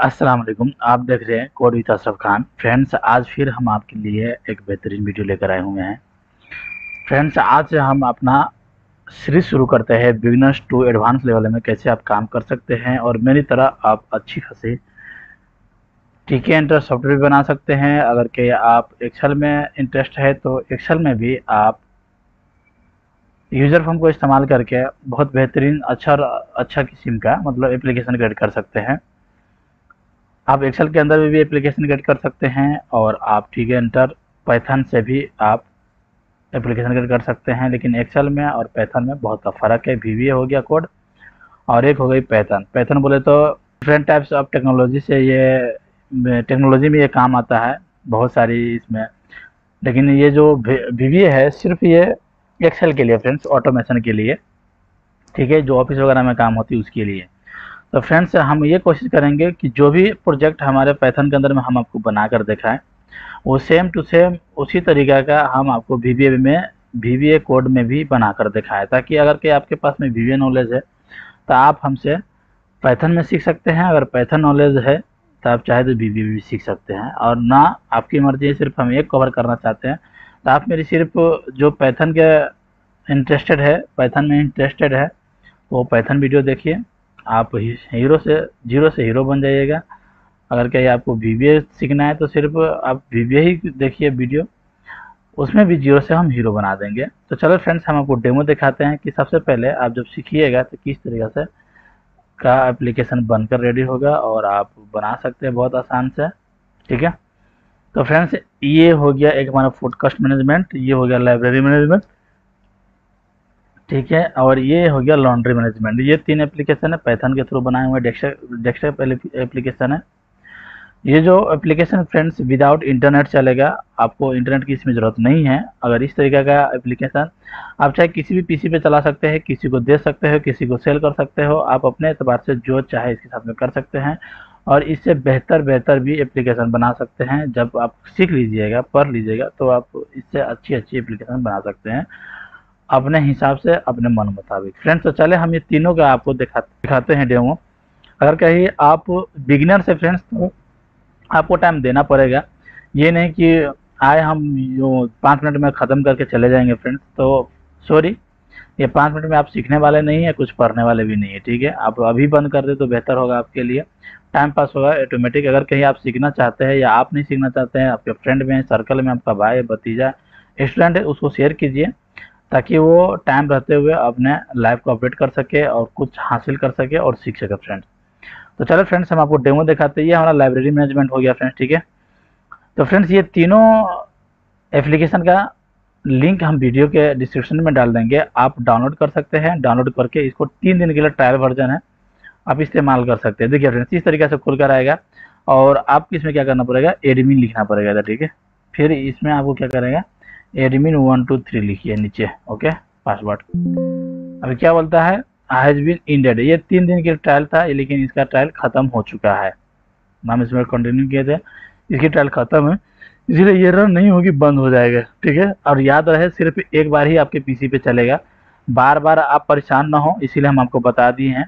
अस्सलाम वालेकुम। आप देख रहे हैं code with Ashraf Khan. Friends, आज फिर हम आपके लिए एक बेहतरीन वीडियो लेकर आए हुए हैं। फ्रेंड्स, आज से हम अपना सीरीज शुरू करते हैं बिगिनर्स टू एडवांस लेवल में कैसे आप काम कर सकते हैं और मेरी तरह आप अच्छी खासी टीके एंटर सॉफ्टवेयर भी बना सकते हैं। अगर के आप एक्सेल में इंटरेस्ट है तो एक्सेल में भी आप यूज़र फॉर्म को इस्तेमाल करके बहुत बेहतरीन अच्छा किस्म का मतलब एप्लीकेशन क्रिएट कर सकते हैं। आप एक्सेल के अंदर भी एप्लीकेशन क्रिएट कर सकते हैं और आप ठीक है एंटर पाइथन से भी आप एप्लीकेशन क्रिएट कर सकते हैं। लेकिन एक्सेल में और पाइथन में बहुत का फ़र्क है। वीवीए हो गया कोड और एक हो गई पाइथन। पाइथन बोले तो डिफरेंट टाइप्स ऑफ टेक्नोलॉजी से ये टेक्नोलॉजी में ये काम आता है बहुत सारी इसमें। लेकिन ये जो वीवीए है सिर्फ ये एक्सेल के लिए फ्रेंड्स, ऑटोमेशन के लिए, ठीक है, जो ऑफिस वगैरह में काम होती है उसके लिए। तो फ्रेंड्स, हम ये कोशिश करेंगे कि जो भी प्रोजेक्ट हमारे पाइथन के अंदर में हम आपको बना कर दिखाएं वो सेम टू सेम उसी तरीका का हम आपको वीवीए कोड में भी बना कर दिखाएं, ताकि अगर के आपके पास में वीवीए नॉलेज है तो आप हमसे पाइथन में सीख सकते हैं। अगर पाइथन नॉलेज है तो आप चाहे तो वीवीए भी सीख सकते हैं। और ना आपकी मर्जी है, सिर्फ हम एक कवर करना चाहते हैं तो आप मेरी सिर्फ जो पाइथन के इंटरेस्टेड है, पाइथन में इंटरेस्टेड है, वो पाइथन वीडियो देखिए। आप जीरो से हीरो बन जाइएगा। अगर कहीं आपको वीवीए सीखना है तो सिर्फ आप वीवीए ही देखिए वीडियो, उसमें भी जीरो से हम हीरो बना देंगे। तो चलो फ्रेंड्स, हम आपको डेमो दिखाते हैं कि सबसे पहले आप जब सीखिएगा तो किस तरीके से का एप्लीकेशन बनकर रेडी होगा और आप बना सकते हैं बहुत आसान से। ठीक है, तो फ्रेंड्स, ये हो गया एक हमारा फूडकास्ट मैनेजमेंट, ये हो गया लाइब्रेरी मैनेजमेंट, ठीक है, और ये हो गया लॉन्ड्री मैनेजमेंट। ये 3 एप्लीकेशन है पाइथन के थ्रू बनाए हुए डेस्कटॉप एप्लीकेशन है। ये जो एप्लीकेशन फ्रेंड्स विदाउट इंटरनेट चलेगा, आपको इंटरनेट की इसमें ज़रूरत नहीं है। अगर इस तरीके का एप्लीकेशन आप चाहे किसी भी पीसी पे चला सकते हैं, किसी को दे सकते हो, किसी को सेल कर सकते हो, आप अपने एतबार से जो चाहे इसके साथ में कर सकते हैं और इससे बेहतर भी एप्लीकेशन बना सकते हैं। जब आप सीख लीजिएगा, पढ़ लीजिएगा, तो आप इससे अच्छी एप्लीकेशन बना सकते हैं अपने हिसाब से, अपने मन मुताबिक। फ्रेंड्स, तो चले हम ये तीनों का आपको दिखाते हैं डेमो। अगर कहीं आप बिगिनर से फ्रेंड्स तो आपको टाइम देना पड़ेगा। ये नहीं कि आए हम जो 5 मिनट में ख़त्म करके चले जाएंगे फ्रेंड्स, तो सॉरी, ये 5 मिनट में आप सीखने वाले नहीं है, कुछ पढ़ने वाले भी नहीं है। ठीक है, आप अभी बंद कर दे तो बेहतर होगा आपके लिए, टाइम पास होगा ऑटोमेटिक। अगर कहीं आप सीखना चाहते हैं या आप नहीं सीखना चाहते हैं, आपके फ्रेंड में, सर्कल में आपका भाई भतीजा स्टूडेंट है, उसको शेयर कीजिए ताकि वो टाइम रहते हुए अपने लाइफ को अपडेट कर सके और कुछ हासिल कर सके और सीख सके फ्रेंड्स। तो चलो फ्रेंड्स, हम आपको डेमो दिखाते हैं। ये हमारा लाइब्रेरी मैनेजमेंट हो गया फ्रेंड्स। ठीक है, तो फ्रेंड्स, ये तीनों एप्लीकेशन का लिंक हम वीडियो के डिस्क्रिप्शन में डाल देंगे। आप डाउनलोड कर सकते हैं। डाउनलोड करके इसको 3 दिन के लिए ट्रायल वर्जन है, आप इस्तेमाल कर सकते हैं। देखिए फ्रेंड्स, इस तरीके से खुल कर आएगा और आपको इसमें क्या करना पड़ेगा, एडमिन लिखना पड़ेगा। ठीक है, फिर इसमें आपको क्या करेगा, एडमिन 1 2 3 लिखिए नीचे, ओके, पासवर्ड। अभी क्या बोलता है, हैज बीन इंडेड। ये 3 दिन के ट्रायल था, लेकिन इसका ट्रायल खत्म हो चुका है। हम इसमें कंटिन्यू किए थे, इसकी ट्रायल खत्म है, इसलिए ये रन नहीं होगी, बंद हो जाएगा। ठीक है, और याद रहे सिर्फ एक बार ही आपके पीसी पे चलेगा, बार बार आप परेशान ना हो, इसीलिए हम आपको बता दिए हैं।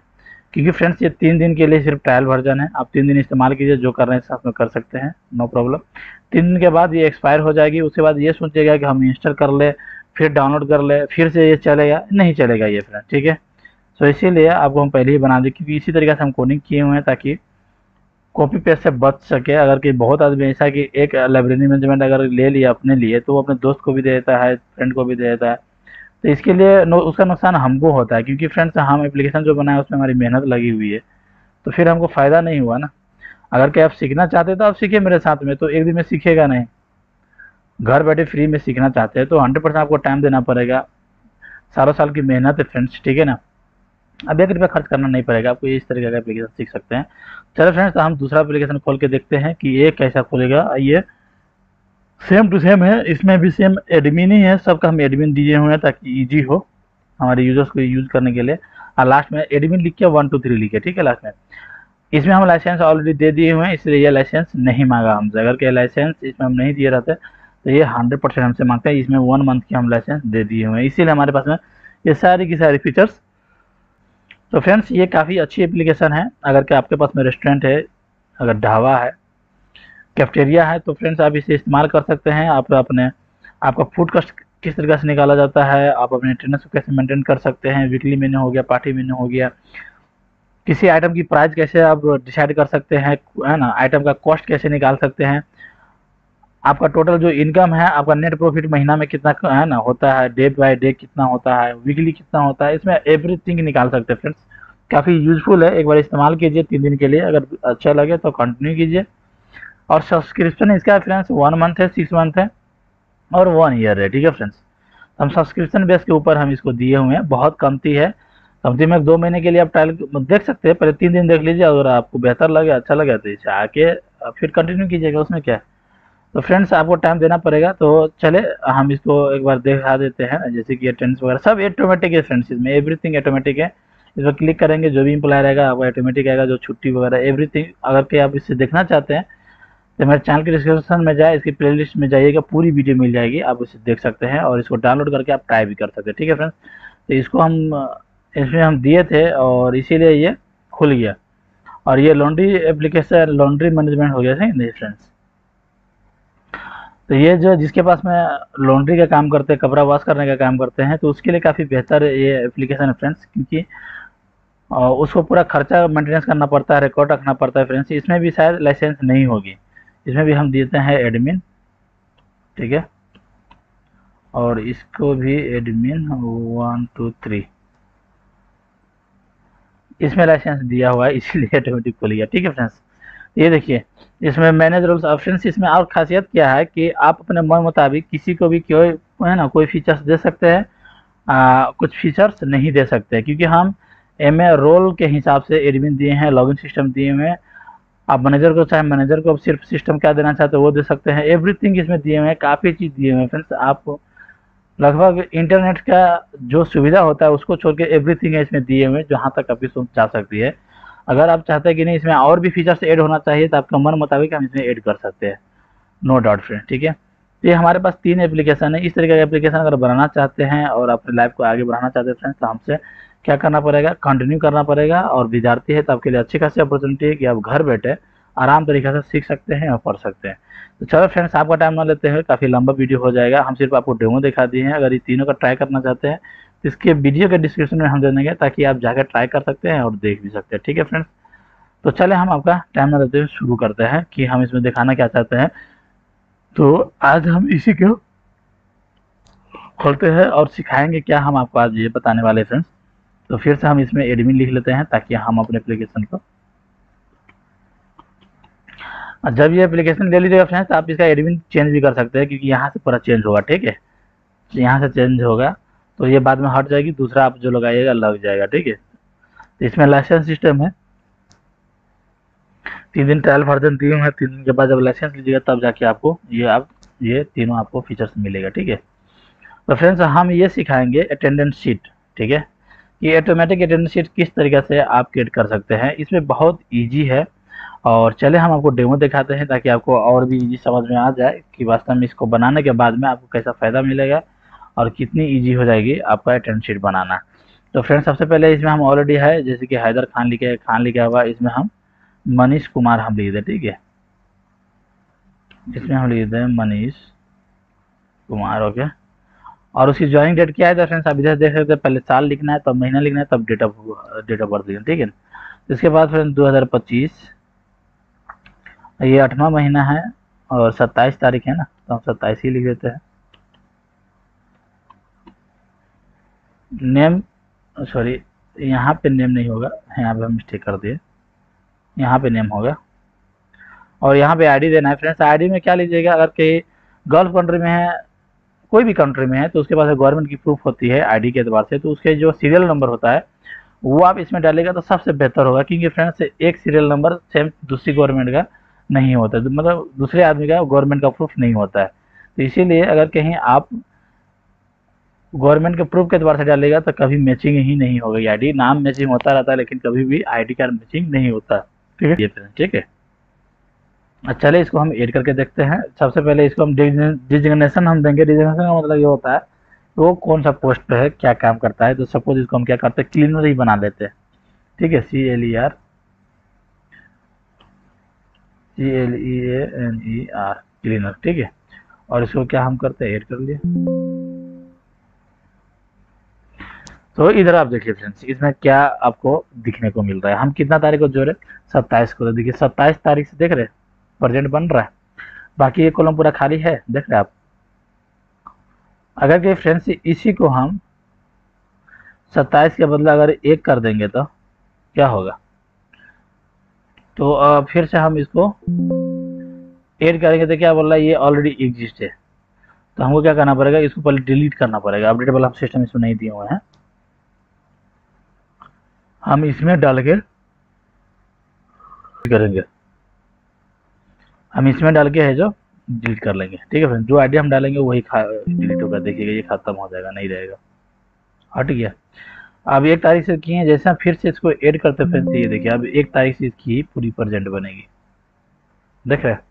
क्योंकि फ्रेंड्स, ये 3 दिन के लिए सिर्फ ट्रायल वर्जन है। आप 3 दिन इस्तेमाल कीजिए, जो कर रहे हैं साथ में कर सकते हैं, नो प्रॉब्लम। 3 दिन के बाद ये एक्सपायर हो जाएगी। उसके बाद ये सोचेगा कि हम इंस्टॉल कर ले, फिर डाउनलोड कर ले, फिर से ये चलेगा, नहीं चलेगा ये फ्रेंड। ठीक है, तो इसीलिए आपको हम पहले ही बना दें, क्योंकि इसी तरीके से हम कोडिंग किए हुए हैं ताकि कॉपी पेस्ट से बच सके। अगर कि बहुत आदमी ऐसा कि एक लाइब्रेरी मैनेजमेंट अगर ले लिया अपने लिए तो वो अपने दोस्त को भी दे देता है, फ्रेंड को भी दे देता है, तो इसके लिए उसका नुकसान हमको होता है। क्योंकि फ्रेंड्स, हम एप्लीकेशन जो बनाए उसमें हमारी मेहनत लगी हुई है, तो फिर हमको फ़ायदा नहीं हुआ ना। अगर कि आप सीखना चाहते हैं तो आप सीखिए मेरे साथ में, तो एक दिन में सीखेगा नहीं। घर बैठे फ्री में सीखना चाहते हैं तो 100% आपको टाइम देना पड़ेगा, सालों साल की मेहनत है फ्रेंड्स। ठीक है ना, अब 1 रुपया खर्च करना नहीं पड़ेगा आपको, इस तरीके का एप्लीकेशन सीख सकते हैं। चलो फ्रेंड्स, तो हम दूसरा एप्लीकेशन खोल के देखते हैं कि ये कैसा खुलेगा। ये सेम टू सेम है, इसमें भी सेम एडमिन ही है, सबका हम एडमिन दिए हुए हैं ताकि इजी हो हमारे यूजर्स को यूज करने के लिए। और लास्ट में एडमिन लिख के 1 2 3 लिखे, ठीक है, लास्ट में। इसमें हम लाइसेंस ऑलरेडी दे दिए हुए हैं, इसलिए ये लाइसेंस नहीं मांगा हमसे। अगर के लाइसेंस इसमें हम नहीं दिए रहते तो ये 100% हमसे मांगता है। इसमें 1 मंथ की हम लाइसेंस दे दिए हुए हैं, इसीलिए हमारे पास में ये सारी की सारी फीचर्स। तो फ्रेंड्स, ये काफ़ी अच्छी एप्लीकेशन है। अगर कि आपके पास में रेस्टोरेंट है, अगर ढाबा है, कैफेटेरिया है, तो फ्रेंड्स आप इसे इस्तेमाल कर सकते हैं। आप अपने आपका फूड कॉस्ट किस तरीके से निकाला जाता है, आप अपने अटेंडेंस को कैसे मेंटेन कर सकते हैं, वीकली मेन्यू हो गया, पार्टी मेन्यू हो गया, किसी आइटम की प्राइस कैसे आप डिसाइड कर सकते हैं, है ना, आइटम का कॉस्ट कैसे निकाल सकते हैं, आपका टोटल जो इनकम है, आपका नेट प्रॉफिट महीना में कितना है ना होता है, डे बाय डे कितना होता है, वीकली कितना होता है, इसमें एवरीथिंग निकाल सकते हैं फ्रेंड्स। काफ़ी यूजफुल है, एक बार इस्तेमाल कीजिए 3 दिन के लिए, अगर अच्छा लगे तो कंटिन्यू कीजिए। और सब्सक्रिप्शन इसका फ्रेंड्स 1 मंथ है, 6 मंथ है और 1 ईयर है, ठीक है फ्रेंड्स। हम सब्सक्रिप्शन बेस के ऊपर हम इसको दिए हुए हैं, बहुत कमती है, कमती में 2 महीने के लिए आप ट्रायल देख सकते हैं, पहले 3 दिन देख लीजिए, अगर आपको बेहतर लगे, अच्छा लगे तो इसे आके फिर कंटिन्यू कीजिएगा, उसमें क्या है। तो फ्रेंड्स आपको टाइम देना पड़ेगा, तो चले हम इसको एक बार दिखा देते हैं। जैसे कि अटेंडेंस वगैरह सब ऑटोमेटिक है फ्रेंड्स, इसमें एवरीथिंग ऑटोमेटिक है। इस पर क्लिक करेंगे, जो भी इम्प्लॉय रहेगा आपको ऑटोमेटिक आएगा, जो छुट्टी वगैरह एवरीथिंग। अगर कि आप इससे देखना चाहते हैं तो मेरे चैनल के डिस्क्रिप्शन में जाए, इसकी प्लेलिस्ट में जाइएगा, पूरी वीडियो मिल जाएगी, आप इसे देख सकते हैं और इसको डाउनलोड करके आप ट्राई भी कर सकते हैं, ठीक है फ्रेंड्स। तो इसको हम इसमें हम दिए थे और इसीलिए ये खुल गया। और ये लॉन्ड्री एप्लीकेशन, लॉन्ड्री मैनेजमेंट हो गया है फ्रेंड्स। तो ये जो जिसके पास में लॉन्ड्री का काम करते हैं, कपड़ा वॉश करने का काम करते हैं, तो उसके लिए काफ़ी बेहतर ये एप्लीकेशन है फ्रेंड्स, क्योंकि उसको पूरा खर्चा मेंटेनेंस करना पड़ता है, रिकॉर्ड रखना पड़ता है फ्रेंड्स। इसमें भी शायद लाइसेंस नहीं होगी, इसमें भी हम देते हैं एडमिन, ठीक है। और इसको भी एडमिन 1 2 3 इसमें लाइसेंस दिया हुआ है, इसीलिए ऑटोमेटिक खुल गया, ठीक है फ्रेंड्स। ये देखिए, इसमें मैनेज रूल्स ऑप्शंस, इसमें और खासियत क्या है कि आप अपने मन मुताबिक किसी को भी कोई है ना कोई फीचर्स दे सकते हैं, कुछ फीचर्स नहीं दे सकते, क्योंकि हम रोल के हिसाब से एडमिन दिए हैं, लॉगिन सिस्टम दिए हुए हैं। आप मैनेजर को चाहे मैनेजर को सिर्फ सिस्टम क्या देना चाहते हो वो दे सकते हैं, एवरीथिंग इसमें दिए हुए हैं, काफ़ी चीज़ दिए हुए हैं फ्रेंड्स। आप लगभग इंटरनेट का जो सुविधा होता है उसको छोड़ के एवरीथिंग है इसमें दिए हुए, जहाँ तक आपकी सोच जा सकती है। अगर आप चाहते हैं कि नहीं इसमें और भी फीचर्स ऐड होना चाहिए, तो आपका मन मुताबिक हम इसमें ऐड कर सकते हैं, नो डाउट फ्रेंड, ठीक है। तो ये हमारे पास 3 एप्लीकेशन है। इस तरीके का एप्लीकेशन अगर बनाना चाहते हैं और अपनी लाइफ को आगे बढ़ाना चाहते हैं फ्रेंड्स, तो हमसे क्या करना पड़ेगा, कंटिन्यू करना पड़ेगा। और विद्यार्थी है तो आपके लिए अच्छी खासी अपॉर्चुनिटी है कि आप घर बैठे आराम तरीके से सीख सकते हैं और पढ़ सकते हैं। तो चलो फ्रेंड्स, आपका टाइम ना लेते हुए, काफ़ी लंबा वीडियो हो जाएगा, हम सिर्फ आपको डेमो दिखा दिए हैं। अगर ये तीनों का ट्राई करना चाहते हैं तो इसके वीडियो के डिस्क्रिप्शन में हम दे देंगे, ताकि आप जाकर ट्राई कर सकते हैं और देख भी सकते हैं, ठीक है फ्रेंड्स। तो चले हम आपका टाइम ना लेते हुए शुरू करते हैं कि हम इसमें दिखाना क्या चाहते हैं। तो आज हम इसी को खोलते हैं और सिखाएंगे क्या हम आपको आज ये बताने वाले हैं फ्रेंड्स। तो फिर से हम इसमें एडमिन लिख लेते हैं, ताकि हम अपने एप्लीकेशन को, जब ये एप्लीकेशन ले लीजिएगा फ्रेंड्स, आप इसका एडमिन चेंज भी कर सकते हैं, क्योंकि यहाँ से पूरा चेंज होगा, ठीक है। यहाँ से चेंज होगा तो ये बाद में हट जाएगी, दूसरा आप जो लगाइएगा लग जाएगा, ठीक है। तो इसमें लाइसेंस सिस्टम है, 3 दिन ट्रायल वर्जन दिए हैं, 3 दिन के बाद जब लाइसेंस लीजिएगा तब जाके आपको ये तीनों आपको फीचर्स मिलेगा, ठीक है। तो फ्रेंड्स हम ये सिखाएंगे अटेंडेंस शीट, ठीक है। ये ऑटोमेटिक अटेंडेंस शीट किस तरीके से आप क्रिएट कर सकते हैं, इसमें बहुत ईजी है। और चले हम आपको डेमो दिखाते हैं, ताकि आपको और भी ईजी समझ में आ जाए कि वास्तव में इसको बनाने के बाद में आपको कैसा फ़ायदा मिलेगा और कितनी ईजी हो जाएगी आपका अटेंडेंस शीट बनाना। तो फ्रेंड्स सबसे पहले इसमें हम ऑलरेडी है, जैसे कि हैदर खान लिखा हुआ, इसमें हम मनीष कुमार हम लिख दें, ठीक है। इसमें हम लिख दें मनीष कुमार, ओके। और उसकी ज्वाइनिंग डेट क्या है, तो फ्रेंड्स आप इधर देख सकते हैं, पहले साल लिखना है, तब महीना लिखना है, तब डेट ऑफ बर्थ लिखना, ठीक है। इसके बाद फ्रेंड्स 2025, ये 8वां महीना है और 27 तारीख है ना, तो हम 27 ही लिख देते हैं। नेम, सॉरी यहाँ पे नेम नहीं होगा, यहाँ पे हम मिस्टेक कर दिए, यहाँ पे नेम होगा। और यहाँ पे आईडी देना है फ्रेंड्स। आईडी में क्या लीजिएगा, अगर कहीं गल्फ कंट्री में है, कोई भी कंट्री में है, तो उसके पास गवर्नमेंट की प्रूफ होती है आईडी के एतबार से, तो उसके जो सीरियल नंबर होता है वो आप इसमें डालेगा तो सबसे बेहतर होगा, क्योंकि फ्रेंड्स एक सीरियल नंबर सेम दूसरी गवर्नमेंट का नहीं होता, मतलब दूसरे आदमी का गवर्नमेंट का प्रूफ नहीं होता है। तो इसीलिए अगर कहीं आप गवर्नमेंट के प्रूफ के एतबार से डालेगा तो कभी मैचिंग ही नहीं होगी आईडी। नाम मैचिंग होता रहता है, लेकिन कभी भी आईडी कार्ड मैचिंग नहीं होता, ठीक है। ये ठीक है, चलिए इसको हम ऐड करके देखते हैं। सबसे पहले इसको हम डिजिग्नेशन हम देंगे। डिजिग्नेशन का मतलब ये होता है वो कौन सा पोस्ट पे है, क्या काम करता है। तो सपोज इसको हम क्या करते हैं, क्लीनर ही बना देते हैं, ठीक है, CLER CLEANER क्लीनर, ठीक है। और इसको क्या हम करते हैं, ऐड कर लिए। तो इधर आप देखिए फ्रेंड्स, इसमें क्या आपको दिखने को मिल रहा है। हम कितना तारीख को जोड़े, 27 को। तो देखिए 27 तारीख से देख रहे प्रेजेंट बन रहा है, बाकी ये कॉलम पूरा खाली है, देख रहे आप। अगर कि फ्रेंड्स इसी को हम 27 के बदले अगर 1 कर देंगे तो क्या होगा। तो फिर से हम इसको ऐड करेंगे तो क्या बोल रहा है, ये ऑलरेडी एग्जिस्ट है। तो हमको क्या करना पड़ेगा, इसको पहले डिलीट करना पड़ेगा। अपडेटेबल हम सिस्टम इसमें नहीं दिए हुए हैं, हम इसमें डाल के करेंगे, हम इसमें डाल के है जो डिलीट कर लेंगे, ठीक है फ्रेंड। जो आईडी हम डालेंगे वही डिलीट होगा, देखिएगा ये खत्म हो जाएगा, नहीं रहेगा, हट गया। अब 1 तारीख से किए, जैसे हम फिर से इसको ऐड करते फ्रेंड्स, ये देखिए अब 1 तारीख से इसकी पूरी प्रेजेंट बनेगी, देख रहे हैं।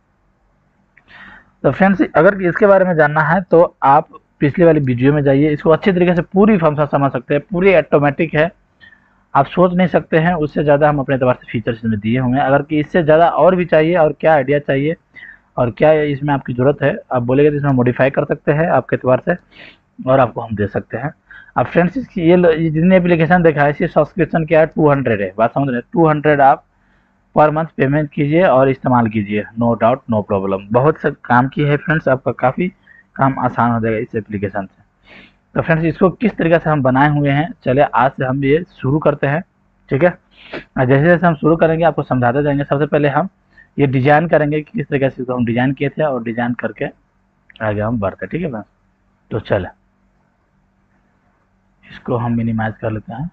तो फ्रेंड्स अगर इसके बारे में जानना है तो आप पिछली वाली वीडियो में जाइए, इसको अच्छी तरीके से पूरी फंक्शन समझ सकते हैं, पूरी ऑटोमेटिक है, आप सोच नहीं सकते हैं उससे ज़्यादा हम अपने एतबार से फीचर्स इसमें दिए हुए हैं। अगर कि इससे ज़्यादा और भी चाहिए और क्या आइडिया चाहिए और क्या इसमें आपकी ज़रूरत है, आप बोलेंगे तो इसमें मॉडिफाई कर सकते हैं आपके एतबार से, और आपको हम दे सकते हैं। अब फ्रेंड्स इसकी ये जितनी एप्लीकेशन देखा है, इसकी सब्सक्रिप्शन क्या है, 200 है, बात समझ रहे हैं। 200 आप पर मंथ पेमेंट कीजिए और इस्तेमाल कीजिए, नो डाउट नो प्रॉब्लम। बहुत से काम की है फ्रेंड्स, आपका काफ़ी काम आसान हो जाएगा इस एप्लीकेशन से। तो फ्रेंड्स इसको किस तरीके से हम बनाए हुए हैं, चलिए आज से हम ये शुरू करते हैं, ठीक है। जैसे जैसे हम शुरू करेंगे आपको समझाते जाएंगे। सबसे पहले हम ये डिजाइन करेंगे कि किस तरीके से इसको हम डिजाइन किए थे, और डिजाइन करके आगे हम बढ़ते, ठीक है फ्रेंड्स। तो चले इसको हम मिनिमाइज कर लेते हैं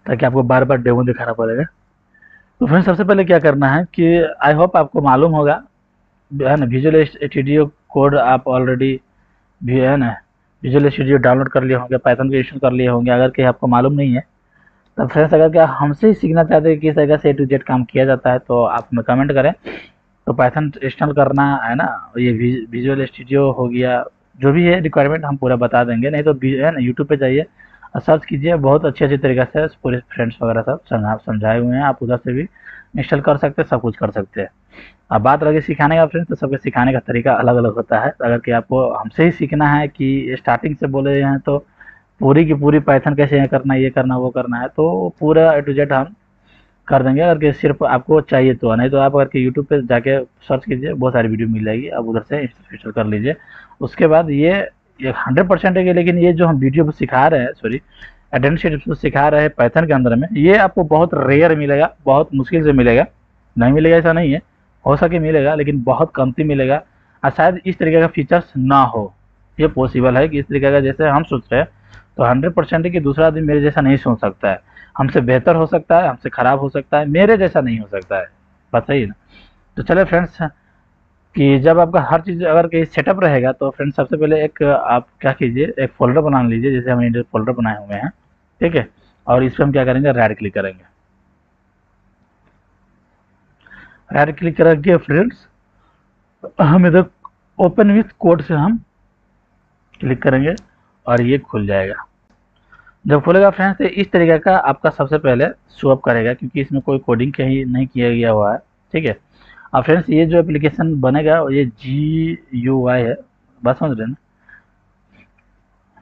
ताकि आपको बार बार डेमो दिखाना पड़ेगा। तो फ्रेंड्स सबसे पहले क्या करना है कि आई होप आपको मालूम होगा, है ना, विजुअल स्टूडियो कोड आप ऑलरेडी भी, है ना, विजुअल स्टूडियो डाउनलोड कर लिए होंगे, पाइथन को इंस्टॉल कर लिए होंगे। अगर कहीं आपको मालूम नहीं है तो फ्रेंड्स अगर क्या हमसे ही सीखना चाहते हैं कि किस तरह से A to Z काम किया जाता है, तो आप हमें कमेंट करें। तो पाइथन इंस्टॉल करना है ना, ये विजुअल स्टूडियो हो गया, जो भी है रिक्वायरमेंट हम पूरा बता देंगे। नहीं तो है ना, यूट्यूब पे जाइए और सर्च कीजिए, बहुत अच्छी अच्छी तरीके से पूरे फ्रेंड्स वगैरह सब समझाए हुए हैं, आप उधर से भी इंस्टॉल कर सकते हैं, सब कुछ कर सकते हैं। अब बात रही सिखाने का फ्रेंड्स, तो सबके सिखाने का तरीका अलग अलग होता है। अगर कि आपको हमसे ही सीखना है कि स्टार्टिंग से बोले हैं तो पूरी की पूरी पाइथन कैसे करना, ये करना वो करना है, तो पूरा A to Z हम कर देंगे। अगर कि सिर्फ आपको चाहिए तो, नहीं तो आप अगर कि यूट्यूब पे जाके सर्च कीजिए, बहुत सारी वीडियो मिल जाएगी, आप उधर से इंस्टॉल कर लीजिए। उसके बाद ये 100% है कि, लेकिन ये जो हम वीडियो सिखा रहे हैं, सॉरी एडेंट शीट सिखा रहे हैं पाइथन के अंदर में, ये आपको बहुत रेयर मिलेगा, बहुत मुश्किल से मिलेगा, नहीं मिलेगा ऐसा नहीं है, हो सके मिलेगा लेकिन बहुत कमती मिलेगा। और शायद इस तरीके का फीचर्स ना हो, ये पॉसिबल है कि इस तरीके का जैसे हम सोच रहे हैं, तो 100% है कि दूसरा आदमी मेरे जैसा नहीं सोच सकता है, हमसे बेहतर हो सकता है, हमसे ख़राब हो सकता है, मेरे जैसा नहीं हो सकता है, बात सही है ना। तो चले फ्रेंड्स, कि जब आपका हर चीज़ अगर कहीं सेटअप रहेगा तो फ्रेंड्स सबसे पहले एक आप क्या कीजिए, एक फ़ोल्डर बना लीजिए, जैसे हमने फ़ोल्डर बनाए हुए हैं, ठीक है। और इस पर हम क्या करेंगे, राइट क्लिक करेंगे। राइट क्लिक करके फ्रेंड्स हम इधर ओपन विथ कोड से हम क्लिक करेंगे और ये खुल जाएगा। जब खुलेगा फ्रेंड्स तो इस तरीके का आपका सबसे पहले शो अप करेगा, क्योंकि इसमें कोई कोडिंग कहीं नहीं किया गया हुआ है, ठीक है। और फ्रेंड्स ये जो एप्लीकेशन बनेगा ये GUI है, बात समझ रहे हैं ना,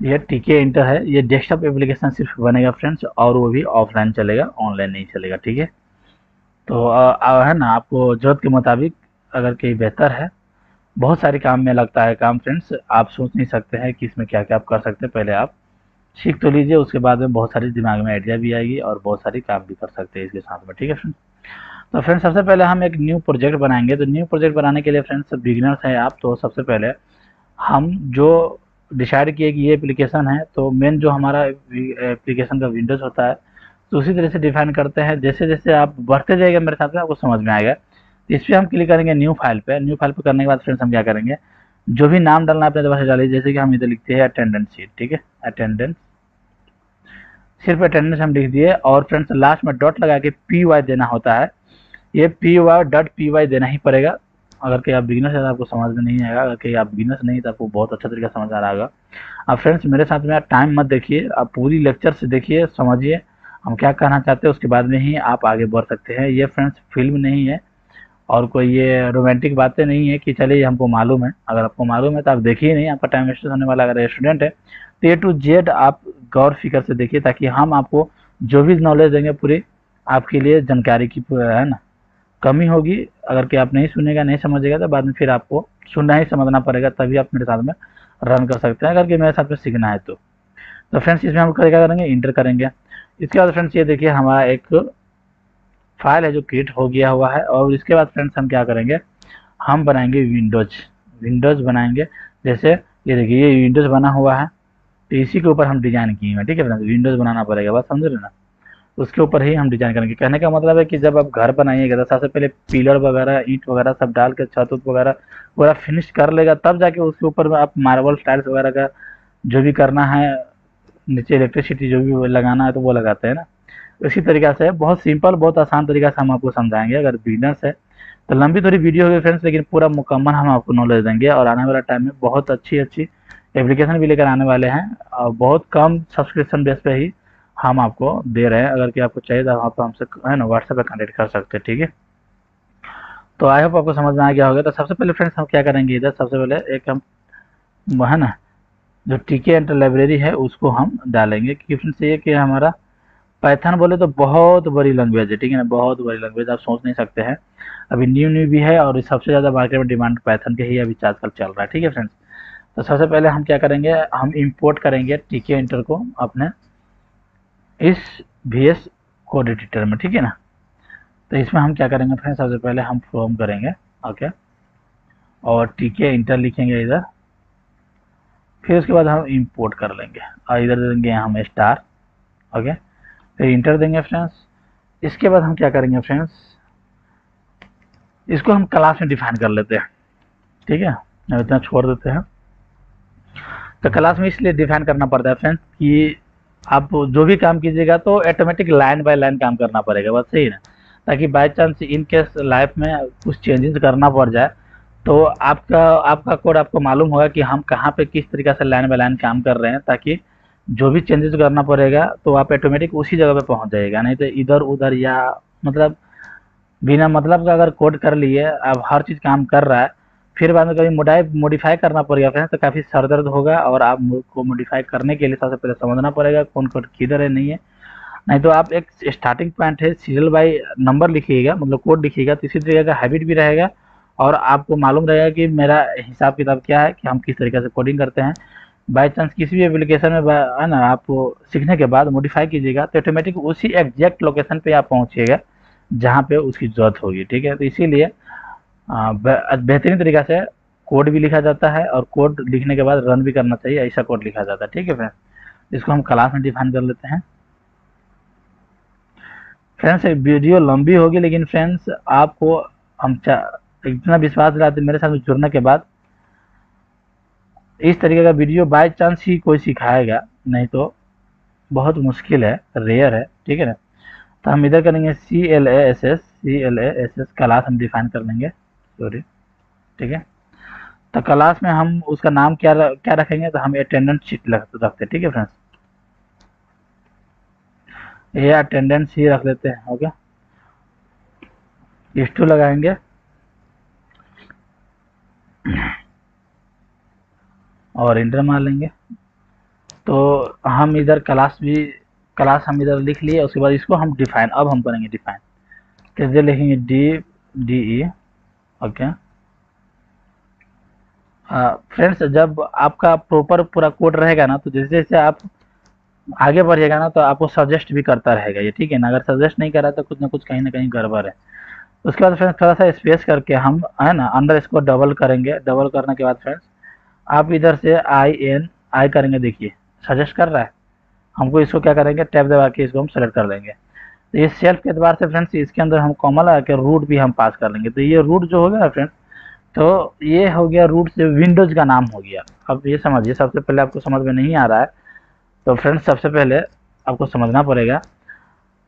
ये TK इंटर है, ये डेस्कटॉप एप्लीकेशन सिर्फ बनेगा फ्रेंड्स, और वो भी ऑफलाइन चलेगा, ऑनलाइन नहीं चलेगा, ठीक है। तो है ना, आपको ज़रूरत के मुताबिक अगर कहीं बेहतर है, बहुत सारे काम में लगता है काम फ्रेंड्स, आप सोच नहीं सकते हैं कि इसमें क्या क्या आप कर सकते हैं। पहले आप सीख तो लीजिए, उसके बाद में बहुत सारी दिमाग में आइडिया भी आएगी और बहुत सारी काम भी कर सकते हैं इसके साथ में, ठीक है फ्रेंड्स। तो फ्रेंड्स सबसे पहले हम एक न्यू प्रोजेक्ट बनाएंगे। तो न्यू प्रोजेक्ट बनाने के लिए फ्रेंड्स बिगिनर्स हैं आप, तो सबसे पहले हम जो डिसाइड किए कि ये एप्लीकेशन है, तो मेन जो हमारा एप्लीकेशन का विंडोज़ होता है, तो उसी तरह से डिफाइन करते हैं। जैसे जैसे आप बढ़ते जाएगा मेरे साथ में आपको समझ में आएगा। तो इस पर हम क्लिक करेंगे न्यू फाइल पे। न्यू फाइल पे करने के बाद फ्रेंड्स हम क्या करेंगे, जो भी नाम डालना है अपने तरफ से डालिए। जैसे कि हम इधर लिखते हैं अटेंडेंस शीट, ठीक है, अटेंडेंस, सिर्फ अटेंडेंस हम लिख दिए। और फ्रेंड्स लास्ट में डॉट लगा के PY देना होता है, ये PY देना ही पड़ेगा। अगर कहीं आप बिगिनर्स है तो आपको समझ में नहीं आएगा, अगर कहीं आप बिगिनर्स नहीं तो आपको बहुत अच्छा तरीका समझ आ रहा होगा। अब फ्रेंड्स मेरे साथ में आप टाइम मत देखिए, आप पूरी लेक्चर से देखिए, समझिए, हम क्या कहना चाहते हैं उसके बाद में ही आप आगे बढ़ सकते हैं। ये फ्रेंड्स फिल्म नहीं है और कोई ये रोमांटिक बातें नहीं है कि चलिए हमको मालूम है। अगर आपको मालूम है तो आप देखिए नहीं, आपका टाइम वेस्ट होने वाला। अगर स्टूडेंट है तो ए टू जेड आप गौर फिकर से देखिए, ताकि हम आपको जो भी नॉलेज देंगे पूरी आपके लिए जानकारी की है ना कमी होगी। अगर कि आप नहीं सुनेगा नहीं समझेगा तो बाद में फिर आपको सुनना ही समझना पड़ेगा, तभी आप मेरे साथ में रन कर सकते हैं, अगर कि मेरे साथ में सीखना है तो फ्रेंड्स इसमें हम क्या करेंगे, इंटर करेंगे। इसके बाद फ्रेंड्स ये देखिए हमारा एक फाइल है जो क्रिएट हो गया हुआ है। और इसके बाद फ्रेंड्स हम क्या करेंगे, हम बनाएंगे विंडोज बनाएंगे। जैसे ये देखिए ये विंडोज बना हुआ है, तो इसी के ऊपर हम डिजाइन किए हैं। ठीक है फ्रेंड्स, विंडोज बनाना पड़ेगा, बात समझ रहे ना। उसके ऊपर ही हम डिजाइन करेंगे। कहने का मतलब है कि जब आप घर बनाइएगा तो सबसे पहले पिलर वगैरह ईंट वगैरह सब डाल के छत वगैरह पूरा फिनिश कर लेगा, तब जाके उसके ऊपर में आप मार्बल टाइल्स वगैरह का जो भी करना है, नीचे इलेक्ट्रिसिटी जो भी लगाना है तो वो लगाते हैं ना। इसी तरीक़ा से बहुत सिंपल बहुत आसान तरीक़ा से हम आपको समझाएंगे। अगर बिगनर्स है तो लंबी थोड़ी वीडियो होगी फ्रेंड्स, लेकिन पूरा मुकम्मल हम आपको नॉलेज देंगे। और आने वाला टाइम में बहुत अच्छी एप्लीकेशन भी लेकर आने वाले हैं, और बहुत कम सब्सक्रिप्शन बेस पे ही हम आपको दे रहे हैं। अगर कि आपको चाहिए तो आप हमसे है ना व्हाट्सएप पे कॉन्टेक्ट कर सकते हैं। ठीक है, तो आई होप आपको समझ में आ गया होगा। तो सबसे पहले फ्रेंड्स हम क्या करेंगे, इधर सबसे पहले एक हम है ना जो टीके एंटर लाइब्रेरी है उसको हम डालेंगे, क्योंकि फ्रेंड्स ये कि हमारा पाइथन बोले तो बहुत बड़ी लैंग्वेज है। ठीक है ना, बहुत बड़ी लैंग्वेज, आप सोच नहीं सकते हैं। अभी न्यू भी है और सबसे ज़्यादा मार्केट में डिमांड पाइथन के ही अभी आजकल चल रहा है। ठीक है फ्रेंड्स, तो सबसे पहले हम क्या करेंगे, हम इंपोर्ट करेंगे टीके एंटर को अपने इस VS कोड एडिटर में। ठीक है ना, तो इसमें हम क्या करेंगे फ्रेंड्स, सबसे पहले हम फ्रॉम करेंगे ओके, और टीके एंटर लिखेंगे इधर। फिर उसके बाद हम इंपोर्ट कर लेंगे और इधर देंगे हम स्टार ओके, फिर इंटर देंगे फ्रेंड्स। इसके बाद हम क्या करेंगे फ्रेंड्स, इसको हम क्लास में डिफाइन कर लेते हैं। ठीक है, इतना छोड़ देते हैं। तो क्लास में इसलिए डिफाइन करना पड़ता है फ्रेंड्स कि आप जो भी काम कीजिएगा तो ऑटोमेटिक लाइन बाय लाइन काम करना पड़ेगा, बस सही ना। ताकि by chance in case life में कुछ चेंजेस करना पड़ जाए तो आपका आपका कोड आपको मालूम होगा कि हम कहाँ पे किस तरीके से लाइन बाय लाइन काम कर रहे हैं, ताकि जो भी चेंजेस करना पड़ेगा तो आप ऑटोमेटिक उसी जगह पे पहुंच जाएगा। नहीं तो इधर उधर या मतलब बिना मतलब का अगर कोड कर लिए अब हर चीज़ काम कर रहा है, फिर बाद में कभी मॉडिफाई करना पड़ेगा फिर तो काफ़ी सर दर्द होगा। और आपको मॉडिफाई करने के लिए सबसे पहले समझना पड़ेगा कौन कोड किधर है नहीं है। नहीं तो आप एक स्टार्टिंग पॉइंट है सीरियल बाय नंबर लिखिएगा, मतलब कोड लिखिएगा, तो इसी तरीके का हैबिट भी रहेगा और आपको मालूम रहेगा कि मेरा हिसाब किताब क्या है, कि हम किस तरीके से कोडिंग करते हैं। बाई चांस किसी भी एप्लीकेशन में है ना आप सीखने के बाद मॉडिफाई कीजिएगा तो ऑटोमेटिक उसी एग्जैक्ट लोकेशन पे आप पहुंचिएगा जहाँ पे उसकी ज़रूरत होगी। ठीक है, तो इसीलिए बेहतरीन तरीक़ा से कोड भी लिखा जाता है और कोड लिखने के बाद रन भी करना चाहिए, ऐसा कोड लिखा जाता है। ठीक है फ्रेंड्स, इसको हम क्लास में डिफाइन कर लेते हैं। फ्रेंड्स वीडियो लंबी होगी, लेकिन फ्रेंड्स आपको हम इतना विश्वास दिलाते मेरे साथ जुड़ने के बाद, इस तरीके का वीडियो बाय चांस ही कोई सिखाएगा, नहीं तो बहुत मुश्किल है, रेयर है। ठीक है ना, तो हम इधर करेंगे CLASS क्लास हम डिफाइन कर लेंगे, सॉरी। ठीक है, तो क्लास में हम उसका नाम क्या रखेंगे, तो हम अटेंडेंस शीट रखते हैं। ठीक है फ्रेंड्स, ये अटेंडेंस ही रख लेते हैं ओके, इस2 लगाएंगे और इंटर मार लेंगे। तो हम इधर क्लास हम इधर लिख लिए। उसके बाद इसको हम डिफाइन, अब हम करेंगे डिफाइन, तो इधर लिखेंगे DE ओके। फ्रेंड्स जब आपका प्रॉपर पूरा कोड रहेगा ना, तो जैसे जैसे आप आगे बढ़िएगा ना तो आपको सजेस्ट भी करता रहेगा ये। ठीक है ना, अगर सजेस्ट नहीं कर रहा तो कुछ ना कुछ कहीं ना कहीं गड़बड़ है। उसके बाद फ्रेंड्स थोड़ा सा स्पेस करके हम है ना अंडर इसको डबल करेंगे। डबल करने के बाद फ्रेंड्स आप इधर से आई करेंगे, देखिए सजेस्ट कर रहा है हमको। इसको क्या करेंगे, टैब दबा के इसको हम सेलेक्ट कर लेंगे। तो ये सेल्फ के एतबार से फ्रेंड्स इसके अंदर हम कॉमा लगा के रूट भी हम पास कर लेंगे। तो ये रूट जो हो गया फ्रेंड्स, तो ये हो गया रूट से विंडोज का नाम हो गया। अब ये समझिए, सबसे पहले आपको समझ में नहीं आ रहा है तो फ्रेंड्स सबसे पहले आपको समझना पड़ेगा।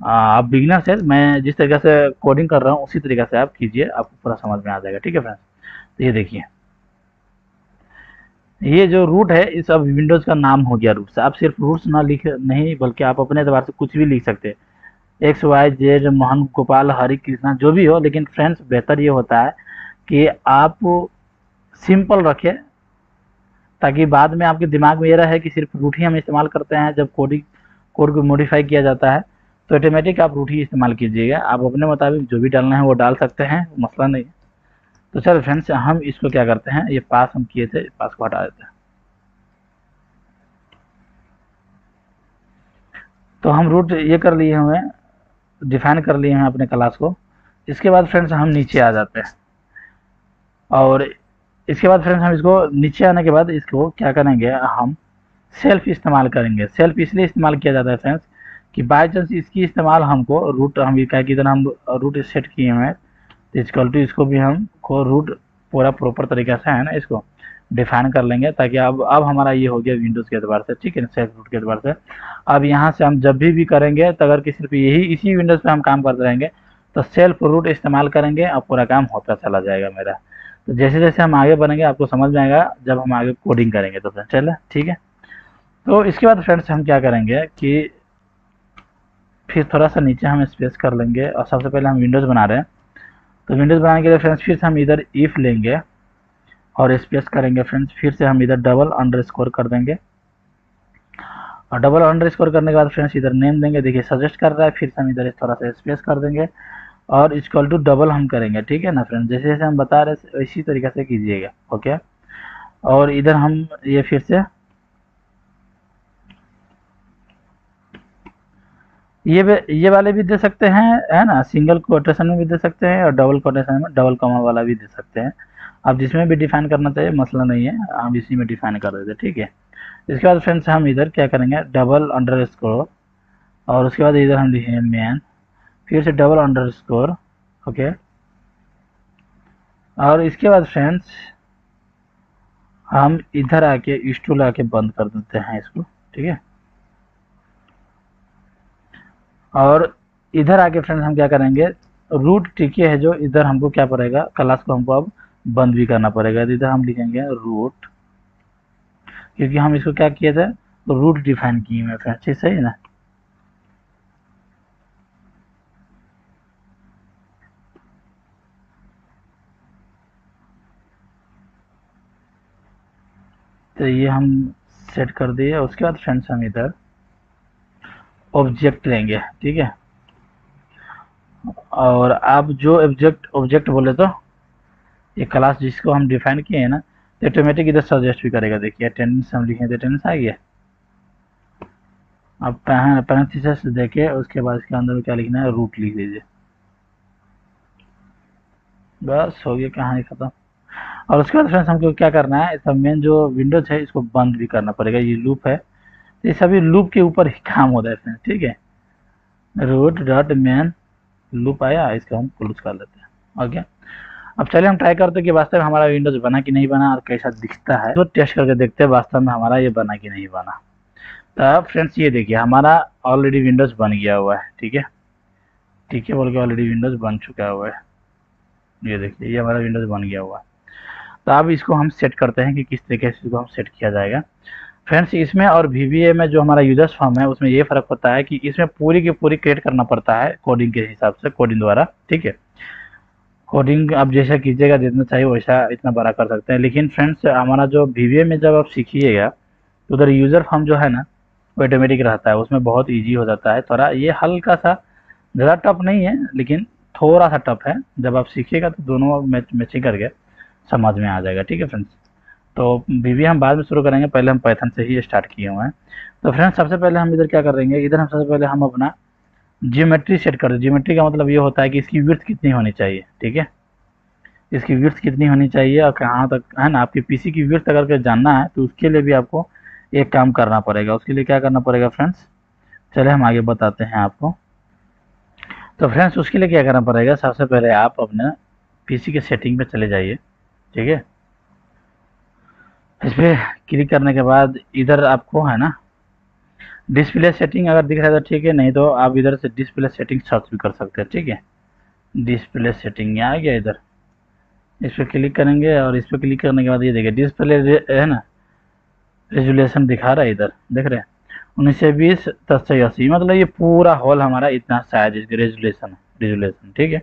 आप बिगिनर से मैं जिस तरीके से कोडिंग कर रहा हूँ उसी तरीके से आप कीजिए, आपको पूरा समझ में आ जाएगा। ठीक है फ्रेंड्स, तो ये देखिए ये जो रूट है इस अब विंडोज़ का नाम हो गया रूट्स। आप सिर्फ रूट्स ना लिख नहीं, बल्कि आप अपने एतबार से कुछ भी लिख सकते हैं, X Y Z Mohan Gopal Hari Krishna जो भी हो। लेकिन फ्रेंड्स बेहतर ये होता है कि आप सिंपल रखें, ताकि बाद में आपके दिमाग में ये रहे कि सिर्फ रूट ही हम इस्तेमाल करते हैं। जब कोड को मॉडिफाई किया जाता है तो ऑटोमेटिक आप रूट ही इस्तेमाल कीजिएगा। आप अपने मुताबिक जो भी डालना है वो डाल सकते हैं, मसला नहीं है। तो चलो फ्रेंड्स, हम इसको क्या करते हैं, ये पास हम किए थे, पास को हटा देते हैं। तो हम रूट ये कर लिए हमें डिफाइन कर लिए हैं अपने क्लास को। इसके बाद फ्रेंड्स हम नीचे आ जाते हैं, और इसके बाद फ्रेंड्स हम इसको नीचे आने के बाद इसको क्या करेंगे, हम सेल्फ इस्तेमाल करेंगे। सेल्फ इसलिए इस्तेमाल किया जाता है फ्रेंड्स कि बाई चांस इसकी इस्तेमाल हमको रूट, हम ये क्या कि इधर हम रूट सेट किए हैं तो इक्वल टू इसको भी हम को रूट पूरा प्रॉपर तरीके से है ना इसको डिफाइन कर लेंगे, ताकि अब हमारा ये हो गया विंडोज़ के एतबार से, ठीक है, सेल्फ रूट के एतबार से। अब यहाँ से हम जब भी करेंगे तो अगर कि सिर्फ यही इसी विंडोज़ पे हम काम करते रहेंगे तो सेल्फ रूट इस्तेमाल करेंगे और पूरा काम होता चला जाएगा मेरा। तो जैसे जैसे हम आगे बढ़ेंगे आपको समझ में आएगा जब हम आगे कोडिंग करेंगे। तो चले ठीक है। तो इसके बाद फ्रेंड्स हम क्या करेंगे कि फिर थोड़ा सा नीचे हम स्पेस कर लेंगे, और सबसे पहले हम विंडोज़ बना रहे हैं। तो विंडोज़ बनाने के लिए फ्रेंड्स फिर से हम इधर इफ़ लेंगे और स्पेस करेंगे फ्रेंड्स, फिर से हम इधर डबल अंडरस्कोर कर देंगे, और डबल अंडरस्कोर करने के बाद फ्रेंड्स इधर नेम देंगे। देखिए सजेस्ट कर रहा है, फिर से हम इधर थोड़ा सा स्पेस कर देंगे और इक्वल टू डबल हम करेंगे, ठीक है ना फ्रेंड्स। जैसे जैसे हम बता रहे हैं इसी तरीके से कीजिएगा, ओके। और इधर हम ये फिर से ये वाले भी दे सकते हैं, है ना, सिंगल कोटेशन में भी दे सकते हैं और डबल कोटेशन में डबल कॉमा वाला भी दे सकते हैं। आप जिसमें भी डिफाइन करना चाहिए मसला नहीं है, हम इसी में डिफाइन कर देते, ठीक है। इसके बाद फ्रेंड्स हम इधर क्या करेंगे, डबल अंडरस्कोर, और उसके बाद इधर हम लिखेंगे मैन, फिर से डबल अंडरस्कोर, ओके। और इसके बाद फ्रेंड्स हम इधर आके स्टूल आके बंद कर देते हैं इसको, ठीक है। और इधर आके फ्रेंड्स हम क्या करेंगे, रूट टिके है जो इधर हमको क्या पड़ेगा, क्लास को हमको अब बंद भी करना पड़ेगा। तो इधर हम लिखेंगे रूट, क्योंकि हम इसको क्या किए थे, तो रूट डिफाइन किए हैं फ्रेंड्स, ठीक सही है ना। तो ये हम सेट कर दिए। उसके बाद फ्रेंड्स हम इधर ऑब्जेक्ट लेंगे, ठीक है। और आप जो ऑब्जेक्ट बोले तो ये क्लास जिसको हम डिफाइन किए हैं ना, तो ऑटोमेटिक इधर सजेस्ट भी करेगा। देखिए अटेंडेंस हम लिखे थे, अटेंडेंस आ गया। अब पैरेंथेसिस देके उसके बाद इसके अंदर में क्या लिखना है, रूट लिख दीजिए, बस हो गया कहानी खत्म। और उसके बाद फ्रेंड्स हमको क्या करना है, इसका मेन जो विंडोज है इसको बंद भी करना पड़ेगा। ये लूप है, ये सभी लूप के ऊपर ही काम होता है फ्रेंड्स, ठीक है। रूट डॉट मेन लूप आया, इसको हम क्लोज कर लेते हैं, ओके। अब चलिए हम ट्राई करते हैं कि वास्तव में हमारा विंडोज बना कि नहीं बना और कैसा दिखता है। तो टेस्ट करके देखते हैं वास्तव में हमारा ये बना कि नहीं बना। तो फ्रेंड्स ये देखिए हमारा ऑलरेडी विंडोज बन गया हुआ है, ठीक है, ठीक है बोल के ऑलरेडी विंडोज बन चुका हुआ है। ये देखिए ये हमारा विंडोज बन गया हुआ है। तो अब इसको हम सेट करते हैं कि किस तरीके से इसको हम सेट किया जाएगा। फ्रेंड्स इसमें और VBA में जो हमारा यूजर्स फॉर्म है उसमें ये फ़र्क होता है कि इसमें पूरी की पूरी क्रिएट करना पड़ता है कोडिंग के हिसाब से, कोडिंग द्वारा, ठीक है। कोडिंग आप जैसा कीजिएगा जितना चाहिए वैसा इतना बड़ा कर सकते हैं। लेकिन फ्रेंड्स हमारा जो VBA में जब आप सीखिएगा तो उधर यूज़र फॉर्म जो है ना वो ऑटोमेटिक रहता है, उसमें बहुत ईजी हो जाता है। थोड़ा ये हल्का सा ज़्यादा टफ नहीं है लेकिन थोड़ा सा टफ है। जब आप सीखिएगा तो दोनों मैचिंग करके समझ में आ जाएगा, ठीक है फ्रेंड्स। तो VBA हम बाद में शुरू करेंगे, पहले हम पाइथन से ही स्टार्ट किए हुए हैं। तो फ्रेंड्स सबसे पहले हम इधर क्या करेंगे, इधर हम सबसे पहले हम अपना जियोमेट्री सेट कर दें। जियोमेट्री का मतलब ये होता है कि इसकी विड्थ कितनी होनी चाहिए, ठीक है, इसकी विड्थ कितनी होनी चाहिए और कहाँ तक, है ना। आपकी PC की विड्थ अगर जानना है तो उसके लिए भी आपको एक काम करना पड़ेगा। उसके लिए क्या करना पड़ेगा फ्रेंड्स, चले हम आगे बताते हैं आपको। तो फ्रेंड्स उसके लिए क्या करना पड़ेगा, सबसे पहले आप अपने PC के सेटिंग पे चले जाइए, ठीक है। इस पर क्लिक करने के बाद इधर आपको है ना डिस्प्ले सेटिंग अगर दिख रहा है तो ठीक है, नहीं तो आप इधर से डिस्प्ले सेटिंग सर्च भी कर सकते हैं, ठीक है। डिस्प्ले सेटिंग आ गया, इधर इस पर क्लिक करेंगे और इस पर क्लिक करने के बाद ये देखिए डिस्प्ले है ना रेजुलेशन दिखा रहा है इधर, देख रहे हैं 1920 1080, मतलब ये पूरा हॉल हमारा इतना साइज रेजुलेशन रेजुलेशन, ठीक है।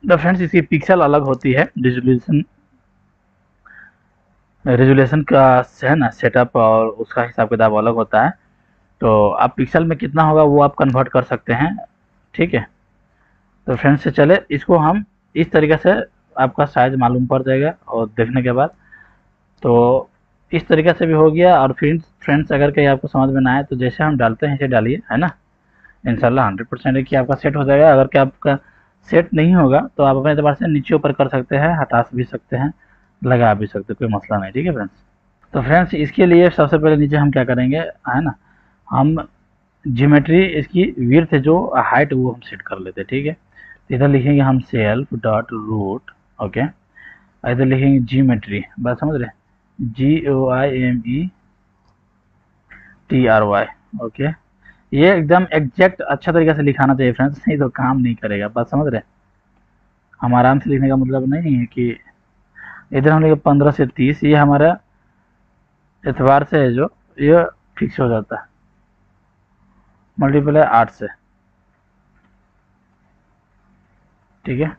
तो फ्रेंड्स इसकी पिक्सल अलग होती है, रेजुलेशन रेजुलेशन का है ना सेटअप, और उसका हिसाब किताब अलग होता है। तो आप पिक्सल में कितना होगा वो आप कन्वर्ट कर सकते हैं, ठीक है। तो फ्रेंड्स से चले इसको हम इस तरीके से आपका साइज मालूम पड़ जाएगा, और देखने के बाद तो इस तरीके से भी हो गया। और फिर फ्रेंड्स अगर कहीं आपको समझ में ना आए तो जैसे हम डालते हैं इसे डालिए, है ना। इंशाल्लाह 100% है कि आपका सेट हो जाएगा। अगर क्या आपका सेट नहीं होगा तो आप अपने एतबार से नीचे ऊपर कर सकते हैं, हटा भी सकते हैं, लगा भी सकते हैं, कोई मसला नहीं, ठीक है फ्रेंड्स। तो फ्रेंड्स इसके लिए सबसे पहले नीचे हम क्या करेंगे, है ना, हम ज्योमेट्री इसकी विड्थ जो हाइट वो हम सेट कर लेते हैं, ठीक है। तो इधर लिखेंगे हम सेल्फ डॉट रूट, ओके। इधर लिखेंगे ज्योमेट्री, बात समझ रहे हैं, GOIMETRY, ओके। ये एकदम एग्जैक्ट अच्छा तरीके से लिखाना चाहिए फ्रेंड्स, नहीं तो काम नहीं करेगा, बात समझ रहे हैं। हम आराम से लिखने का मतलब नहीं है कि इधर हम लिखे 15 से 30, ये हमारा एतबार से है जो ये फिक्स हो जाता है, मल्टीप्लाई 8 से, ठीक है।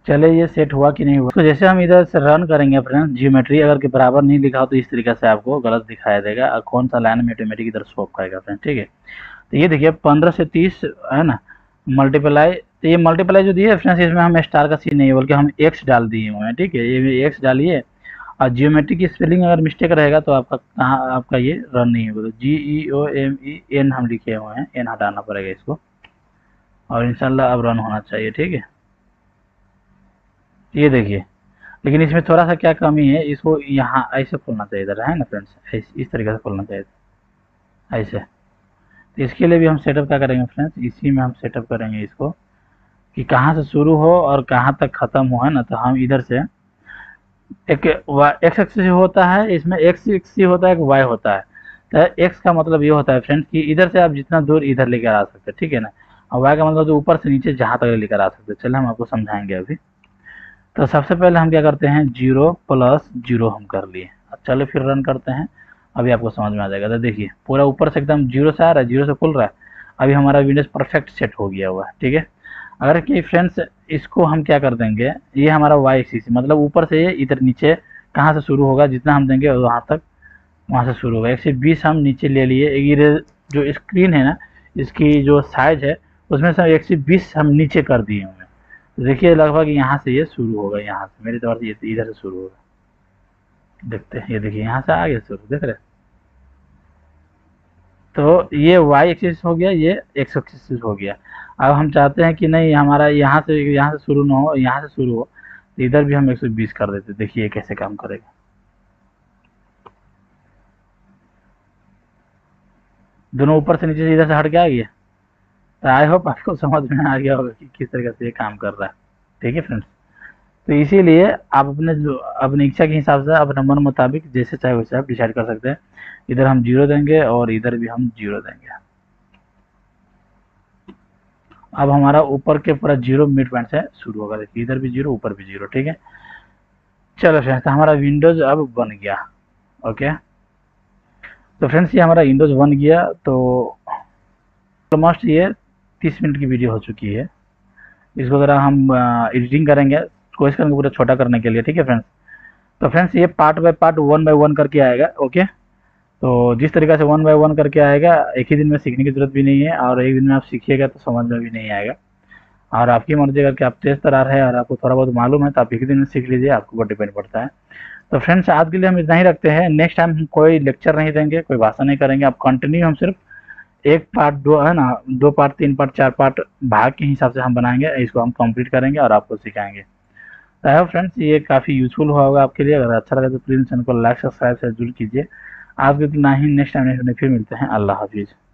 चले ये सेट हुआ कि नहीं हुआ, तो जैसे हम इधर से रन करेंगे फ्रेंड्स, ज्योमेट्री अगर के बराबर नहीं लिखा हो तो इस तरीके से आपको गलत दिखाई देगा, और कौन सा लाइन में ऑटोमेटिक इधर शो करेगा फ्रेंड्स, ठीक है। तो ये देखिए 15 से 30 है ना, मल्टीप्लाई, तो ये मल्टीप्लाई जो दिए फ्रेंड्स इसमें हम स्टार का सीन नहीं है बल्कि हम एक्स डाल दिए हुए हैं, ठीक है। ये एक्स डालिए, और जियोमेट्री की स्पेलिंग अगर मिस्टेक रहेगा तो आपका कहाँ आपका ये रन नहीं होगा। तो GEOMEN हम लिखे हुए हैं, एन हटाना पड़ेगा इसको, और इंशाल्लाह अब रन होना चाहिए, ठीक है। ये देखिए, लेकिन इसमें थोड़ा सा क्या कमी है, इसको यहाँ ऐसे खोलना चाहिए इधर, है ना फ्रेंड्स, इस तरीके से खोलना चाहिए ऐसे। तो इसके लिए भी हम सेटअप क्या करेंगे फ्रेंड्स, इसी में हम सेटअप करेंगे इसको कि कहाँ से शुरू हो और कहाँ तक ख़त्म हो, है ना। तो हम इधर से एक एक्स एक्सिस होता है, इसमें एक्स एक्सिस होता है, एक वाई होता है। तो एक्स का मतलब ये होता है फ्रेंड्स कि इधर से आप जितना दूर इधर लेकर आ सकते हैं, ठीक है ना। और वाई का मतलब जो ऊपर से नीचे जहाँ तक लेकर आ सकते हैं। चलिए हम आपको समझाएंगे अभी। तो सबसे पहले हम क्या करते हैं, 0 + 0 हम कर लिए। चलो फिर रन करते हैं, अभी आपको समझ में आ जाएगा। तो देखिए पूरा ऊपर से एकदम 0 से आ रहा है, 0 से खुल रहा है। अभी हमारा विंडोज परफेक्ट सेट हो गया हुआ है, ठीक है। अगर कि फ्रेंड्स इसको हम क्या कर देंगे, ये हमारा वाई एक्सिस मतलब ऊपर से ये इधर नीचे कहाँ से शुरू होगा, जितना हम देंगे वहाँ तक वहाँ से शुरू होगा। 120 हम नीचे ले लिए। ये जो स्क्रीन है ना, इसकी जो साइज है उसमें से 120 हम नीचे कर दिए हुए हैं। तो देखिए लगभग यहाँ से ये शुरू होगा, यहाँ से मेरे तौर से ये इधर से शुरू होगा, देखते हैं। ये देखिए यहाँ से आगे शुरू, देख रहे हैं। तो ये वाई एक्सिस हो गया, ये एक्स एक्सिस हो गया। अब हम चाहते हैं कि नहीं हमारा यहाँ से शुरू ना हो, यहाँ से शुरू हो, तो इधर भी हम 120 कर देते। देखिए कैसे काम करेगा, दोनों ऊपर से नीचे से इधर से हट के आ गया। तो आई होप आपको समझ में आ गया होगा कि किस तरीके से ये काम कर रहा है, ठीक है फ्रेंड्स। तो इसीलिए आप अपनी इच्छा के हिसाब से अपने मन मुताबिक जैसे चाहे वैसे आप डिसाइड कर सकते हैं। इधर हम 0 देंगे और इधर भी हम 0 देंगे। अब हमारा ऊपर के पूरा 0 मिड पॉइंट से शुरू होगा, देखिए इधर भी 0 ऊपर भी 0, ठीक है। चलो फ्रेंड्स तो हमारा विंडोज अब बन गया, ओके। तो फ्रेंड्स ये हमारा विंडोज बन गया। तो ऑलमोस्ट ये 30 मिनट की वीडियो हो चुकी है। इसको ज़रा हम एडिटिंग करेंगे, कोशिश करेंगे पूरा छोटा करने के लिए, ठीक है फ्रेंड्स। तो फ्रेंड्स ये पार्ट बाय पार्ट 1 बाय 1 करके आएगा, ओके। तो जिस तरीके से 1 बाय 1 करके आएगा, एक ही दिन में सीखने की ज़रूरत भी नहीं है, और एक दिन में आप सीखिएगा तो समझ में भी नहीं आएगा। और आपकी मर्जी अगर कि आप तेज़ तरार है और आपको थोड़ा बहुत मालूम है तो आप एक ही दिन में सीख लीजिए, आपके ऊपर डिपेंड पड़ता है। तो फ्रेंड्स आज के लिए हम इतना ही रखते हैं। नेक्स्ट टाइम हम कोई लेक्चर नहीं देंगे, कोई भाषण नहीं करेंगे। आप कंटिन्यू हम सिर्फ 1 पार्ट 2 है ना, 2 पार्ट 3 पार्ट 4 पार्ट भाग के हिसाब से हम बनाएंगे, इसको हम कंप्लीट करेंगे और आपको सिखाएंगे। आई होप फ्रेंड्स ये काफ़ी यूजफुल हुआ होगा आपके लिए। अगर अच्छा लगे तो प्लीज़ चैनल को लाइक सब्सक्राइब से जरूर कीजिए। आज के इतना ही, नेक्स्ट टाइम फिर मिलते हैं। अल्लाह हाफिज़।